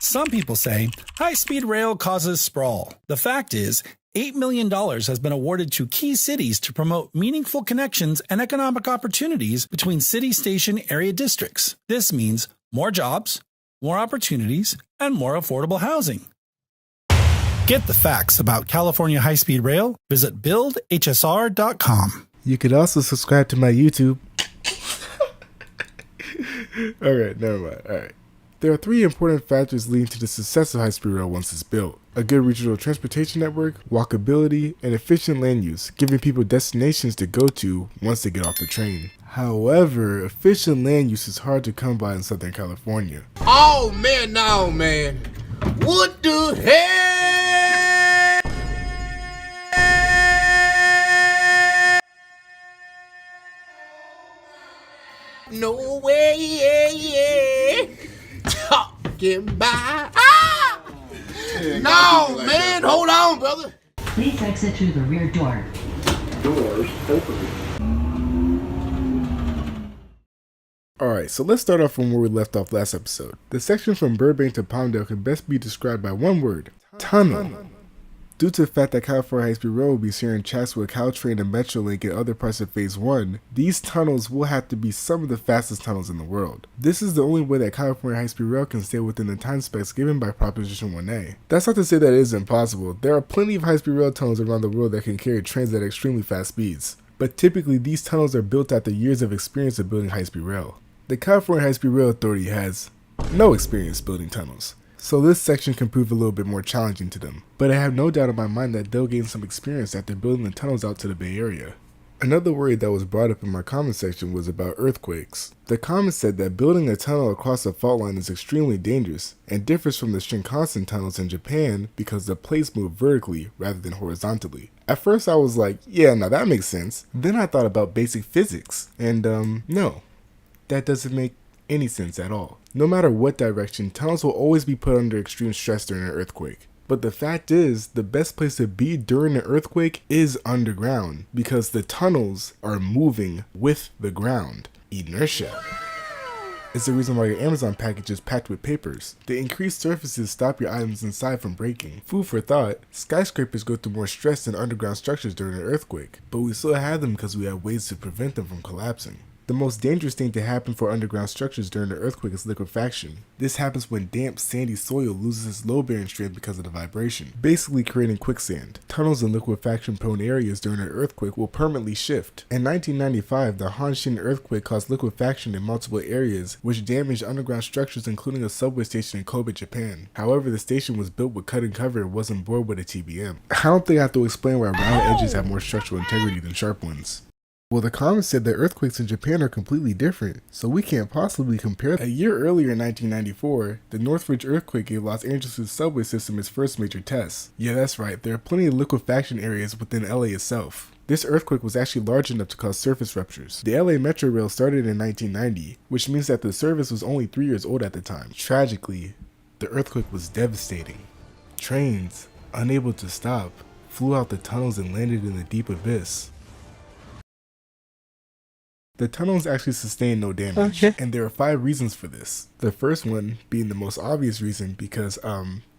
Some people say high-speed rail causes sprawl. The fact is, $8 million has been awarded to key cities to promote meaningful connections and economic opportunities between city station area districts. This means more jobs, more opportunities, and more affordable housing. Get the facts about California high-speed rail. Visit buildhsr.com. You could also subscribe to my YouTube. Alright, never mind. Alright. There are three important factors leading to the success of high-speed rail once it's built: a good regional transportation network, walkability, and efficient land use, giving people destinations to go to once they get off the train. However, efficient land use is hard to come by in Southern California. Oh man, no man. What the hell? No way, talking by. Ah! No, man, hold on, brother. Please exit through the rear door. Doors open. Alright, so let's start off from where we left off last episode. The section from Burbank to Palmdale can best be described by one word: tunnel. Due to the fact that California high-speed rail will be sharing tracks with Caltrain and Metrolink and other parts of Phase 1, these tunnels will have to be some of the fastest tunnels in the world. This is the only way that California high-speed rail can stay within the time specs given by Proposition 1A. That's not to say that it is impossible. There are plenty of high-speed rail tunnels around the world that can carry trains at extremely fast speeds. But typically these tunnels are built after years of experience of building high-speed rail. The California High-Speed Rail Authority has no experience building tunnels, so this section can prove a little bit more challenging to them. But I have no doubt in my mind that they'll gain some experience after building the tunnels out to the Bay Area. Another worry that was brought up in my comment section was about earthquakes. The comment said that building a tunnel across a fault line is extremely dangerous and differs from the Shinkansen tunnels in Japan because the plates move vertically rather than horizontally. At first I was like, yeah, now that makes sense. Then I thought about basic physics, and no. That doesn't make any sense at all. No matter what direction, tunnels will always be put under extreme stress during an earthquake. But the fact is, the best place to be during an earthquake is underground, because the tunnels are moving with the ground. Inertia is the reason why your Amazon package is packed with papers. The increased surfaces stop your items inside from breaking. Food for thought, skyscrapers go through more stress than underground structures during an earthquake, but we still have them because we have ways to prevent them from collapsing. The most dangerous thing to happen for underground structures during an earthquake is liquefaction. This happens when damp, sandy soil loses its load-bearing strength because of the vibration, basically creating quicksand. Tunnels in liquefaction-prone areas during an earthquake will permanently shift. In 1995, the Hanshin earthquake caused liquefaction in multiple areas, which damaged underground structures including a subway station in Kobe, Japan. However, the station was built with cut and cover and wasn't bored with a TBM. I don't think I have to explain why round edges have more structural integrity than sharp ones. Well, the comment said that earthquakes in Japan are completely different, so we can't possibly compare. A year earlier in 1994, the Northridge earthquake gave Los Angeles' subway system its first major test. Yeah, that's right, there are plenty of liquefaction areas within LA itself. This earthquake was actually large enough to cause surface ruptures. The LA Metro Rail started in 1990, which means that the service was only 3 years old at the time. Tragically, the earthquake was devastating. Trains, unable to stop, flew out the tunnels and landed in the deep abyss. The tunnels actually sustained no damage, and there are 5 reasons for this. The first one being the most obvious reason because,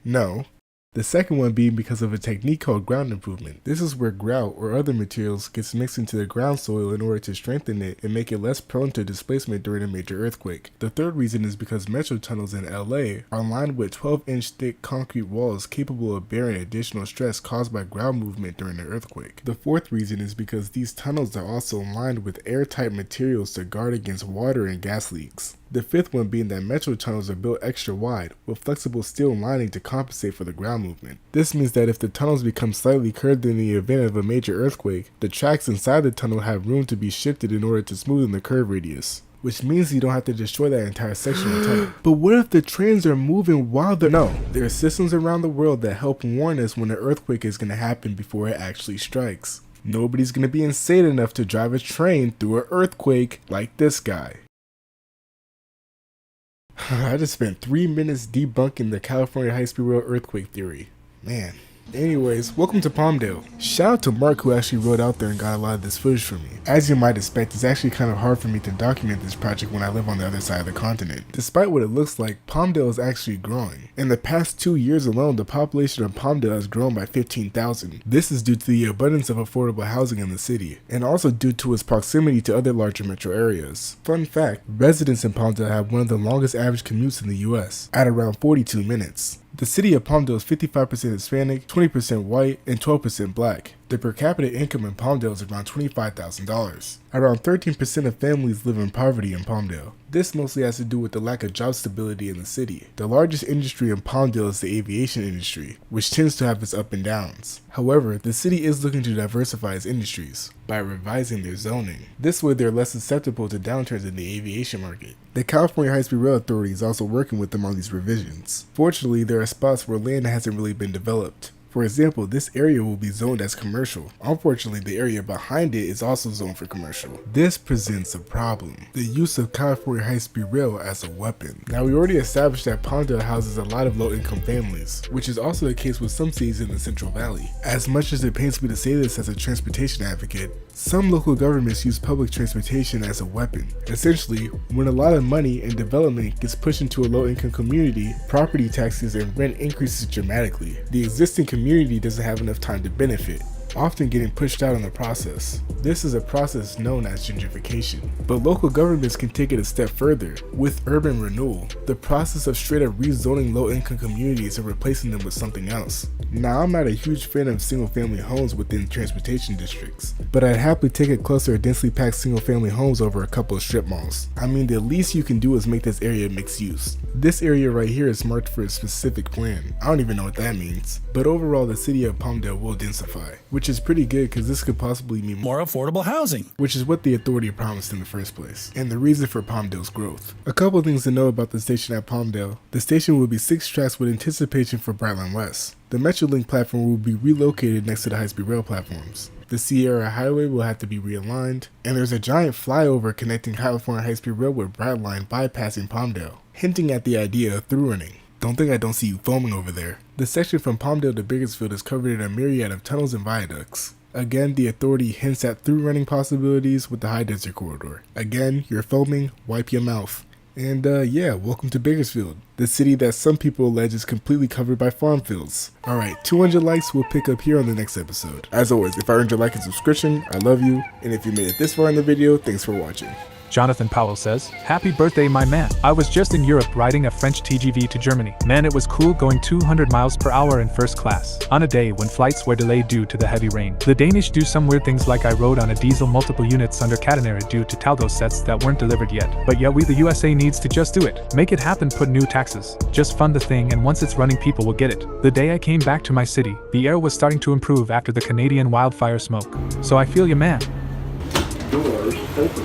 no. The second one being because of a technique called ground improvement. This is where grout or other materials gets mixed into the ground soil in order to strengthen it and make it less prone to displacement during a major earthquake. The third reason is because metro tunnels in LA are lined with 12-inch thick concrete walls capable of bearing additional stress caused by ground movement during an earthquake. The fourth reason is because these tunnels are also lined with airtight materials to guard against water and gas leaks. The fifth one being that metro tunnels are built extra wide, with flexible steel lining to compensate for the ground movement. This means that if the tunnels become slightly curved in the event of a major earthquake, the tracks inside the tunnel have room to be shifted in order to smoothen the curve radius. Which means you don't have to destroy that entire section of tunnel. But what if the trains are moving while they're— No, there are systems around the world that help warn us when an earthquake is going to happen before it actually strikes. Nobody's going to be insane enough to drive a train through an earthquake like this guy. I just spent 3 minutes debunking the California high-speed rail earthquake theory. Man, Anyways, welcome to Palmdale. Shout out to Mark who actually rode out there and got a lot of this footage for me. As you might expect, it's actually kind of hard for me to document this project when I live on the other side of the continent. Despite what it looks like, Palmdale is actually growing. In the past 2 years alone, the population of Palmdale has grown by 15,000. This is due to the abundance of affordable housing in the city, and also due to its proximity to other larger metro areas. Fun fact, residents in Palmdale have one of the longest average commutes in the US, at around 42 minutes. The city of Palmdale is 55% Hispanic, 20% white, and 12% black. The per capita income in Palmdale is around $25,000. Around 13% of families live in poverty in Palmdale. This mostly has to do with the lack of job stability in the city. The largest industry in Palmdale is the aviation industry, which tends to have its ups and downs. However, the city is looking to diversify its industries by revising their zoning. This way they're less susceptible to downturns in the aviation market. The California High-Speed Rail Authority is also working with them on these revisions. Fortunately, there are spots where land hasn't really been developed. For example, this area will be zoned as commercial. Unfortunately, the area behind it is also zoned for commercial. This presents a problem: the use of California high-speed rail as a weapon. Now, we already established that Palmdale houses a lot of low-income families, which is also the case with some cities in the Central Valley. As much as it pains me to say this as a transportation advocate, some local governments use public transportation as a weapon. Essentially, when a lot of money and development gets pushed into a low-income community, property taxes and rent increases dramatically. The existing community doesn't have enough time to benefit, often getting pushed out in the process. This is a process known as gentrification. But local governments can take it a step further with urban renewal, the process of straight up rezoning low-income communities and replacing them with something else. Now, I'm not a huge fan of single-family homes within transportation districts, but I'd happily take a cluster of densely packed single-family homes over a couple of strip malls. I mean, the least you can do is make this area mixed use. This area right here is marked for a specific plan. I don't even know what that means. But overall, the city of Palmdale will densify, which is pretty good because this could possibly mean More affordable housing. which is what the authority promised in the first place, and the reason for Palmdale's growth. A couple of things to know about the station at Palmdale. The station will be 6 tracks with anticipation for Brightline West. The Metrolink platform will be relocated next to the high-speed rail platforms. The Sierra Highway will have to be realigned, and there's a giant flyover connecting California High-Speed Rail with Brightline bypassing Palmdale, hinting at the idea of through running. Don't think I don't see you foaming over there. The section from Palmdale to Bakersfield is covered in a myriad of tunnels and viaducts. Again, the authority hints at through running possibilities with the high desert corridor. Again, you're foaming, wipe your mouth. And yeah, welcome to Bakersfield, the city that some people allege is completely covered by farm fields. Alright, 200 likes will pick up here on the next episode. As always, if I earned your like and subscription, I love you. And if you made it this far in the video, thanks for watching. Jonathan Powell says, "Happy birthday, my man. I was just in Europe riding a French TGV to Germany. Man, it was cool going 200 miles per hour in first class, on a day when flights were delayed due to the heavy rain. The Danish do some weird things, like I rode on a diesel multiple units under catenary due to Talgo sets that weren't delivered yet. But yeah, we the USA needs to just do it. Make it happen, put new taxes. Just fund the thing, and once it's running, people will get it." The day I came back to my city, the air was starting to improve after the Canadian wildfire smoke. So I feel ya, man. Doors open.